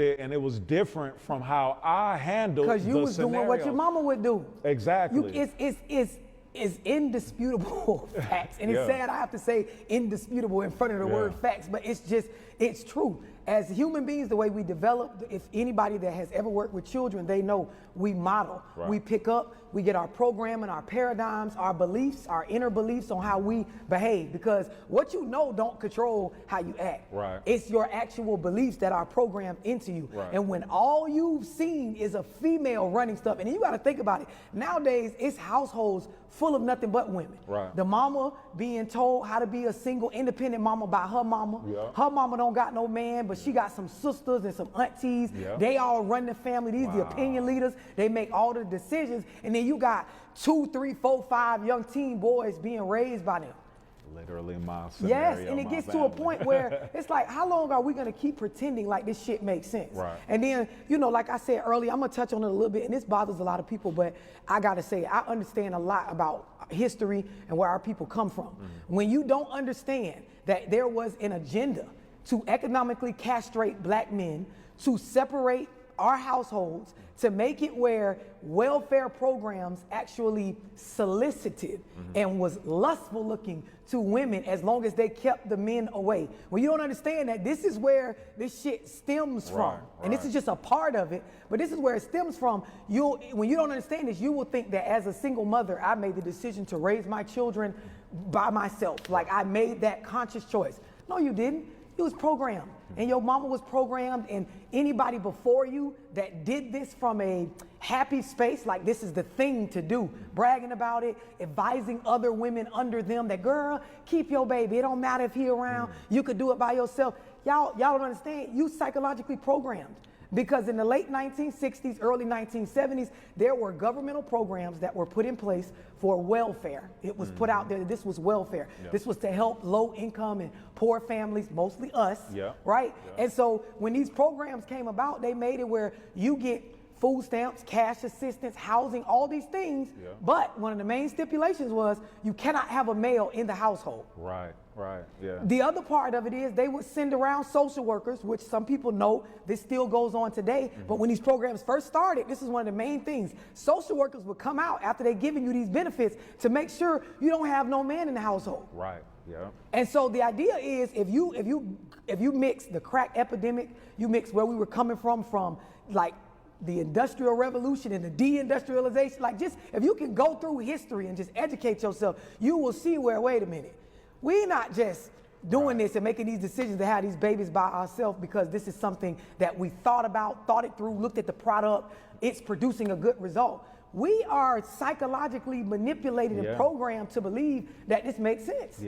and it was different from how I handled the Because you was doing what your mama would do. Exactly. It's indisputable facts. And it's sad I have to say indisputable in front of the word facts, but it's true. As human beings, the way we develop, if anybody that has ever worked with children, they know we model, we pick up, we get our program and our paradigms, our beliefs, our inner beliefs on how we behave, because what you know don't control how you act. It's your actual beliefs that are programmed into you. And when all you've seen is a female running stuff, and you got to think about it, nowadays it's households full of nothing but women. The mama being told how to be a single independent mama by her mama. Her mama don't got no man, but she got some sisters and some aunties. They all run the family. These the opinion leaders. They make all the decisions. And then you got 2, 3, 4, 5 young teen boys being raised by them. Literally my scenario. Yes, and it gets to a point where it's like, how long are we gonna keep pretending like this shit makes sense? And then, you know, like I said earlier, I'm gonna touch on it a little bit, and this bothers a lot of people, but I gotta say, I understand a lot about history and where our people come from. When you don't understand that there was an agenda to economically castrate black men, to separate our households, to make it where welfare programs actually solicited and was lustful looking to women as long as they kept the men away. When you don't understand that, this is where this shit stems from. And this is just a part of it, but this is where it stems from. When you don't understand this, you will think that as a single mother, I made the decision to raise my children by myself. Like I made that conscious choice. No, you didn't. You was programmed, and your mama was programmed, and anybody before you that did this from a happy space, like this is the thing to do, bragging about it, advising other women under them that, girl, keep your baby. It don't matter if he around. You could do it by yourself. Y'all don't understand. You psychologically programmed. Because in the late 1960s, early 1970s, there were governmental programs that were put in place for welfare. It was put out there that this was welfare. This was to help low income and poor families, mostly us, right? And so when these programs came about, they made it where you get food stamps, cash assistance, housing, all these things. But one of the main stipulations was you cannot have a male in the household. The other part of it is they would send around social workers, which some people know this still goes on today. But when these programs first started, this is one of the main things. Social workers would come out after they're giving you these benefits to make sure you don't have no man in the household. And so the idea is if you mix the crack epidemic, you mix where we were coming from like the Industrial Revolution and the deindustrialization, like just if you can go through history and just educate yourself, you will see where, wait a minute, we're not just doing this and making these decisions to have these babies by ourselves because this is something that we thought about, thought it through, looked at the product, it's producing a good result. We are psychologically manipulated and programmed to believe that this makes sense.